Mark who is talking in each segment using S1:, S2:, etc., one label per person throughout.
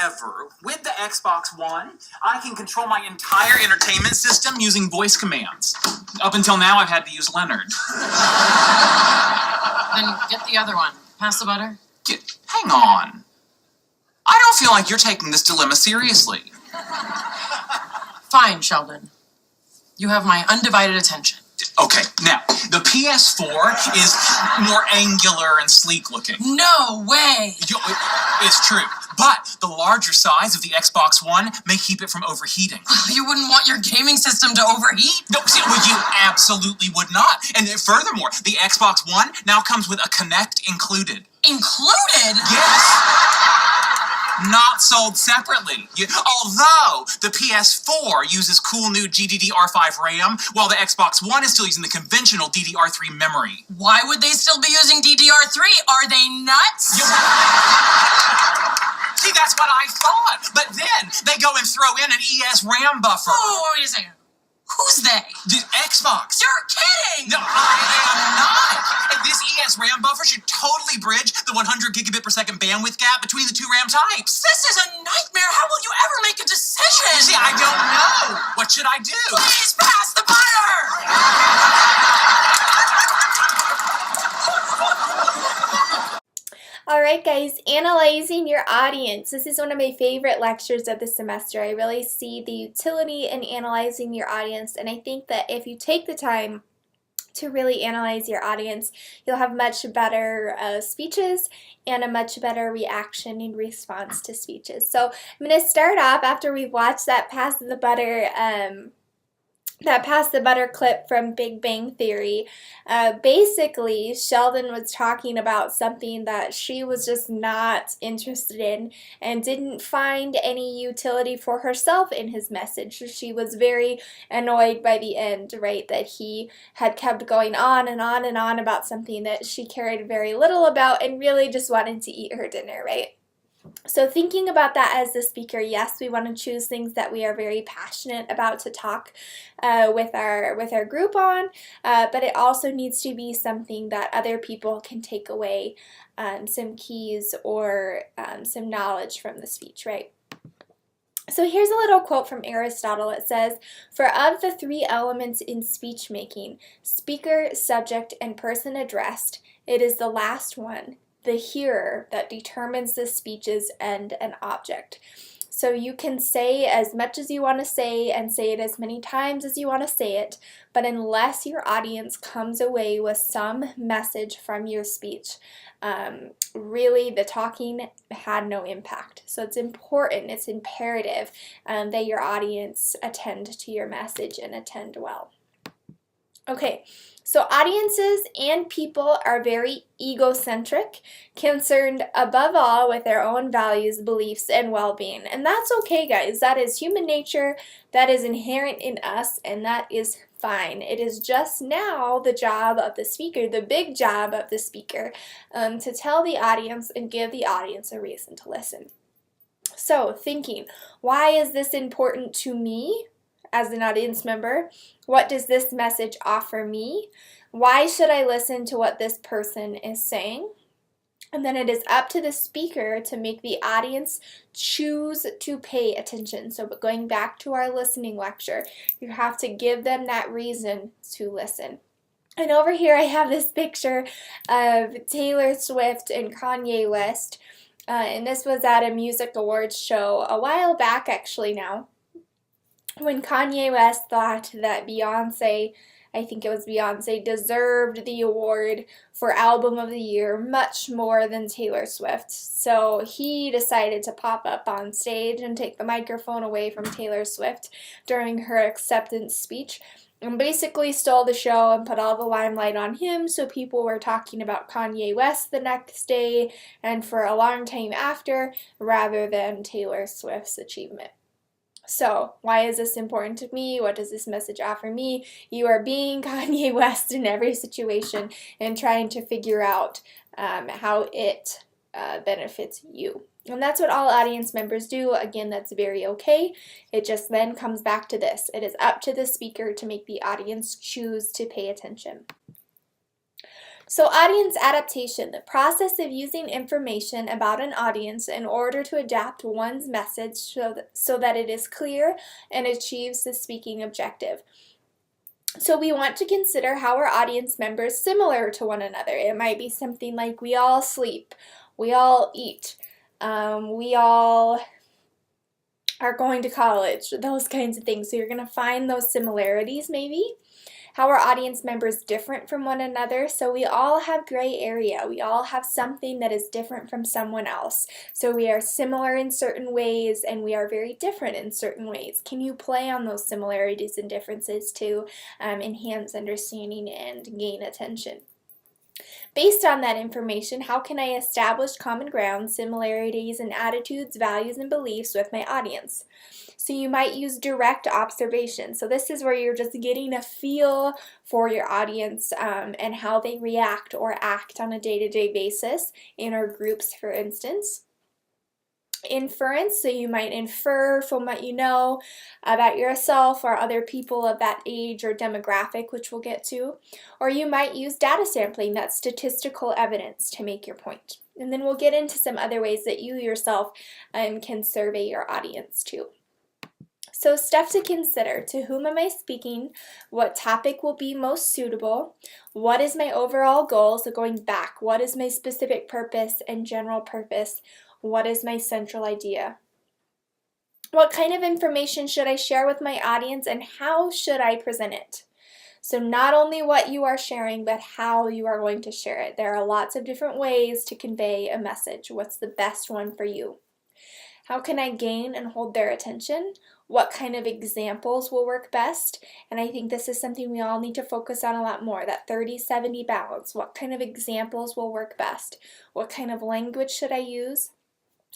S1: However, with the Xbox One, I can control my entire entertainment system using voice commands. Up until now, I've had to use Leonard.
S2: Then get the other one. Pass the butter?
S1: Hang on. I don't feel like you're taking this dilemma seriously.
S2: Fine, Sheldon. You have my undivided attention.
S1: Okay, now, the PS4 is more angular and sleek looking.
S2: No way!
S1: It's true. But the larger size of the Xbox One may keep it from overheating.
S2: You wouldn't want your gaming system to overheat?
S1: No, you absolutely would not. And furthermore, the Xbox One now comes with a Kinect included.
S2: Included?
S1: Yes! Not sold separately. Although the PS4 uses cool new GDDR5 RAM, while the Xbox One is still using the conventional DDR3 memory.
S2: Why would they still be using DDR3? Are they nuts?
S1: See, that's what I thought. But then they go and throw in an ES RAM buffer.
S2: Oh, wait a second. Who's they?
S1: The Xbox.
S2: You're kidding!
S1: No, I am not. And this ES RAM buffer should totally bridge the 100 gigabit per second bandwidth gap between the two RAM types.
S2: This is a nightmare. How will you ever make a decision?
S1: See, I don't know. What should I do?
S2: Please pass the butter!
S3: Alright guys, analyzing your audience. This is one of my favorite lectures of the semester. I really see the utility in analyzing your audience, and I think that if you take the time to really analyze your audience, you'll have much better speeches and a much better reaction and response to speeches. So I'm going to start off after we've watched that Pass the Butter clip from Big Bang Theory. Basically, Sheldon was talking about something that she was just not interested in and didn't find any utility for herself in his message. She was very annoyed by the end, right, that he had kept going on and on and on about something that she cared very little about and really just wanted to eat her dinner, right? So thinking about that as the speaker, yes, we want to choose things that we are very passionate about to talk with our group on, but it also needs to be something that other people can take away some keys or some knowledge from the speech, right? So here's a little quote from Aristotle. It says, "For of the three elements in speech making, speaker, subject, and person addressed, it is the last one, the hearer, that determines the speech's end and object." So you can say as much as you want to say and say it as many times as you want to say it, but unless your audience comes away with some message from your speech, really the talking had no impact. So it's important, it's imperative that your audience attend to your message and attend well. Okay, so audiences and people are very egocentric, concerned above all with their own values, beliefs, and well-being. And that's okay, guys. That is human nature, that is inherent in us, and that is fine. It is just now the job of the speaker, the big job of the speaker, to tell the audience and give the audience a reason to listen. So, thinking, why is this important to me as an audience member? What does this message offer me? Why should I listen to what this person is saying? And then it is up to the speaker to make the audience choose to pay attention. So going back to our listening lecture, you have to give them that reason to listen. And over here I have this picture of Taylor Swift and Kanye West. And this was at a music awards show a while back actually now, when Kanye West thought that Beyonce, I think it was Beyonce, deserved the award for Album of the Year much more than Taylor Swift. So he decided to pop up on stage and take the microphone away from Taylor Swift during her acceptance speech and basically stole the show and put all the limelight on him, so people were talking about Kanye West the next day and for a long time after, rather than Taylor Swift's achievement. So, why is this important to me? What does this message offer me? You are being Kanye West in every situation and trying to figure out how it benefits you. And that's what all audience members do. Again, that's very okay. It just then comes back to this. It is up to the speaker to make the audience choose to pay attention. So audience adaptation, the process of using information about an audience in order to adapt one's message so that it is clear and achieves the speaking objective. So we want to consider how our audience members similar to one another. It might be something like we all sleep, we all eat, we all are going to college, those kinds of things. So you're going to find those similarities maybe. How are audience members different from one another? So we all have gray area. We all have something that is different from someone else. So we are similar in certain ways and we are very different in certain ways. Can you play on those similarities and differences to enhance understanding and gain attention? Based on that information, how can I establish common ground, similarities in attitudes, values, and beliefs with my audience? So you might use direct observation. So this is where you're just getting a feel for your audience and how they react or act on a day-to-day basis in our groups, for instance. Inference, so you might infer from what you know about yourself or other people of that age or demographic, which we'll get to. Or you might use data sampling, that's statistical evidence, to make your point. And then we'll get into some other ways that you yourself can survey your audience too. So stuff to consider: to whom am I speaking? What topic will be most suitable? What is my overall goal? So going back, what is my specific purpose and general purpose? What is my central idea? What kind of information should I share with my audience and how should I present it? So not only what you are sharing, but how you are going to share it. There are lots of different ways to convey a message. What's the best one for you? How can I gain and hold their attention? What kind of examples will work best? And I think this is something we all need to focus on a lot more, that 30-70 balance. What kind of examples will work best? What kind of language should I use?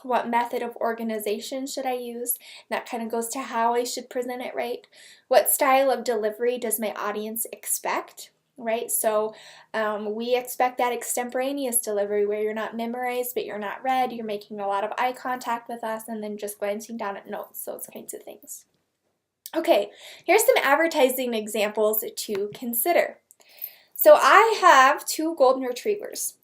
S3: What method of organization should I use? That kind of goes to how I should present it, right? What style of delivery does my audience expect? Right? So we expect that extemporaneous delivery where you're not memorized, but you're not read, you're making a lot of eye contact with us and then just glancing down at notes, those kinds of things. Okay, here's some advertising examples to consider. So I have 2 golden retrievers.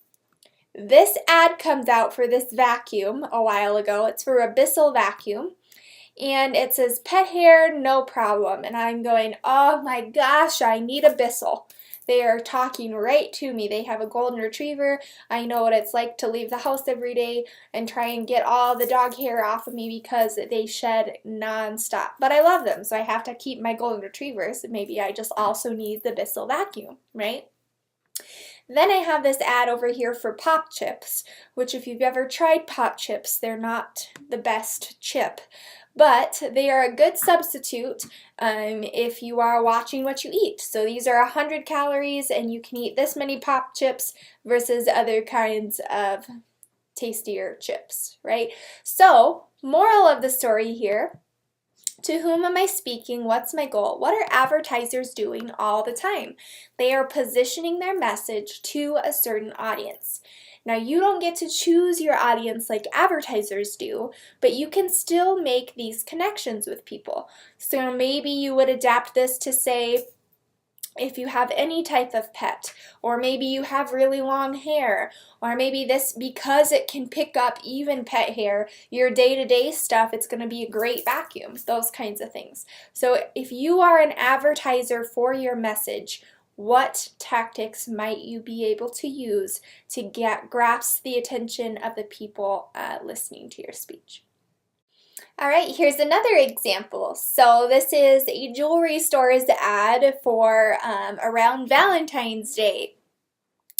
S3: This ad comes out for this vacuum a while ago. It's for a Bissell vacuum. And it says, pet hair, no problem. And I'm going, oh my gosh, I need a Bissell. They are talking right to me. They have a golden retriever. I know what it's like to leave the house every day and try and get all the dog hair off of me because they shed nonstop. But I love them, so I have to keep my golden retrievers. Maybe I just also need the Bissell vacuum, right? Then I have this ad over here for Pop Chips, which if you've ever tried Pop Chips, they're not the best chip, but they are a good substitute if you are watching what you eat. So these are 100 calories and you can eat this many Pop Chips versus other kinds of tastier chips, right? So, moral of the story here: to whom am I speaking? What's my goal? What are advertisers doing all the time? They are positioning their message to a certain audience. Now, you don't get to choose your audience like advertisers do, but you can still make these connections with people. So maybe you would adapt this to say, if you have any type of pet, or maybe you have really long hair, or maybe this, because it can pick up even pet hair, your day-to-day stuff, it's going to be a great vacuum, those kinds of things. So if you are an advertiser for your message, what tactics might you be able to use to grasp the attention of the people listening to your speech? All right, here's another example. So this is a jewelry store's ad for around Valentine's Day,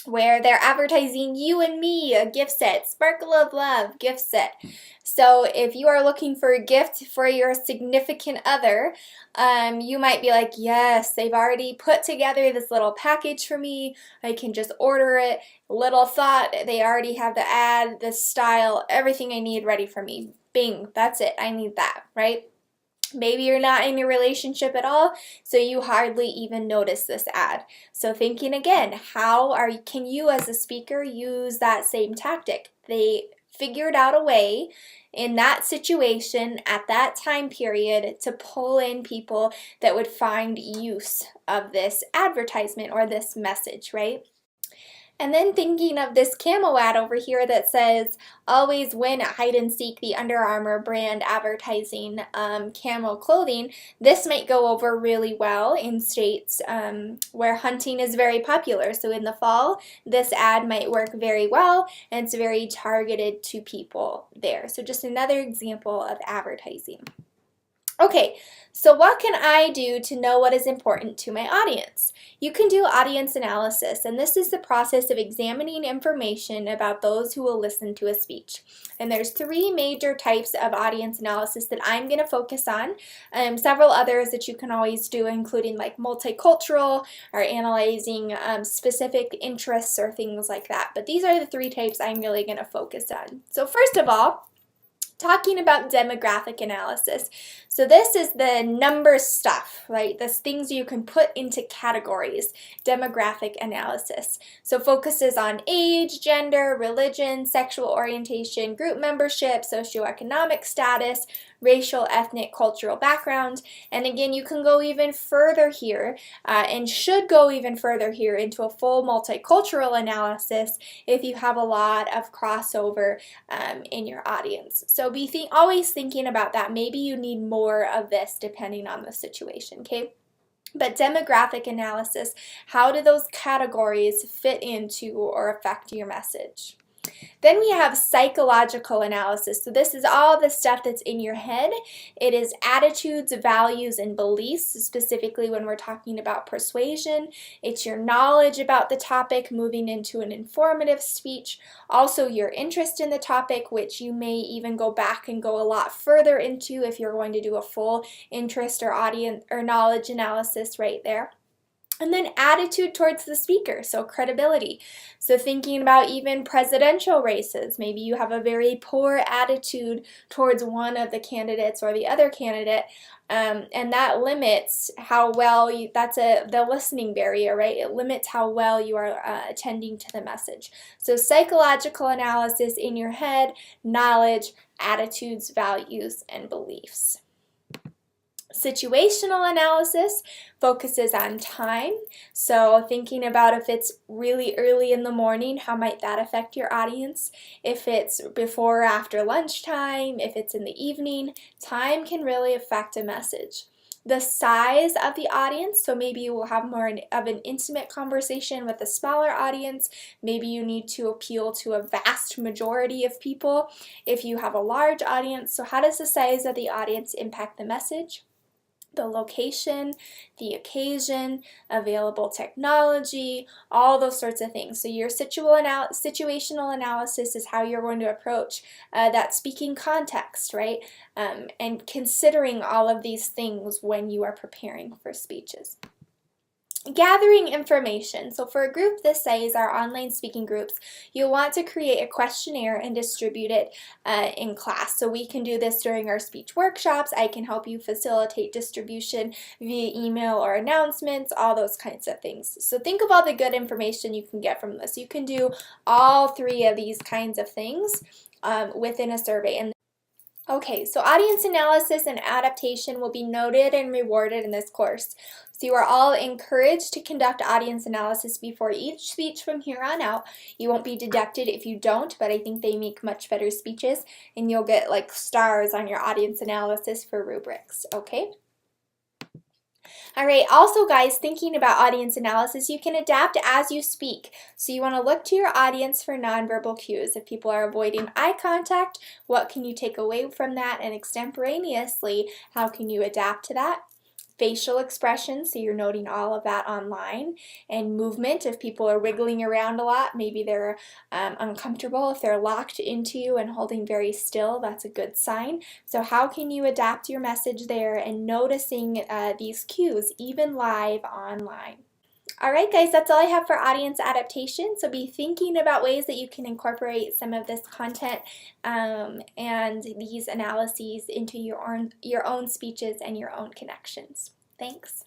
S3: where they're advertising you and me, a gift set, Sparkle of Love gift set. So if you are looking for a gift for your significant other, you might be like, yes, they've already put together this little package for me. I can just order it. Little thought, they already have the ad, the style, everything I need ready for me. Bing, that's it. I need that, right? Maybe you're not in a relationship at all, so you hardly even notice this ad. So thinking again, can you as a speaker use that same tactic? They figured out a way in that situation at that time period to pull in people that would find use of this advertisement or this message, right? And then thinking of this camo ad over here that says, always win at hide and seek, the Under Armour brand advertising camo clothing, this might go over really well in states where hunting is very popular. So in the fall, this ad might work very well, and it's very targeted to people there. So just another example of advertising. Okay, so what can I do to know what is important to my audience? You can do audience analysis, and this is the process of examining information about those who will listen to a speech. And there's 3 major types of audience analysis that I'm going to focus on. Several others that you can always do, including like multicultural or analyzing specific interests or things like that. But these are the 3 types I'm really going to focus on. So first of all, talking about demographic analysis. So this is the number stuff, right? This things you can put into categories, demographic analysis. So focuses on age, gender, religion, sexual orientation, group membership, socioeconomic status, racial, ethnic, cultural background. And again, you can go even further here and should go even further here into a full multicultural analysis if you have a lot of crossover in your audience. So be always thinking about that. Maybe you need more of this depending on the situation, okay? But demographic analysis, how do those categories fit into or affect your message? Then we have psychological analysis. So this is all the stuff that's in your head. It is attitudes, values, and beliefs, specifically when we're talking about persuasion. It's your knowledge about the topic moving into an informative speech. Also your interest in the topic, which you may even go back and go a lot further into if you're going to do a full interest or audience or knowledge analysis right there. And then attitude towards the speaker, so credibility. So thinking about even presidential races, maybe you have a very poor attitude towards one of the candidates or the other candidate, and that limits how well you, that's the listening barrier, right? It limits how well you are attending to the message. So psychological analysis in your head, knowledge, attitudes, values, and beliefs. Situational analysis focuses on time, so thinking about if it's really early in the morning, how might that affect your audience? If it's before or after lunchtime, if it's in the evening, time can really affect a message. The size of the audience, so maybe you will have more of an intimate conversation with a smaller audience. Maybe you need to appeal to a vast majority of people if you have a large audience. So how does the size of the audience impact the message? The location, the occasion, available technology, all those sorts of things. So your situational analysis is how you're going to approach that speaking context, right? And considering all of these things when you are preparing for speeches. Gathering information. So for a group this size, our online speaking groups, you'll want to create a questionnaire and distribute it in class. So we can do this during our speech workshops. I can help you facilitate distribution via email or announcements, all those kinds of things. So think of all the good information you can get from this. You can do all 3 of these kinds of things within a survey. And okay, so audience analysis and adaptation will be noted and rewarded in this course. So you are all encouraged to conduct audience analysis before each speech from here on out. You won't be deducted if you don't, but I think they make much better speeches, and you'll get like stars on your audience analysis for rubrics, okay? All right, also guys, thinking about audience analysis, you can adapt as you speak. So you want to look to your audience for nonverbal cues. If people are avoiding eye contact, what can you take away from that? And extemporaneously, how can you adapt to that? Facial expressions, so you're noting all of that online, and movement. If people are wiggling around a lot, maybe they're uncomfortable. If they're locked into you and holding very still, that's a good sign. So how can you adapt your message there and noticing these cues even live online? Alright guys, that's all I have for audience adaptation, so be thinking about ways that you can incorporate some of this content and these analyses into your own speeches and your own connections. Thanks.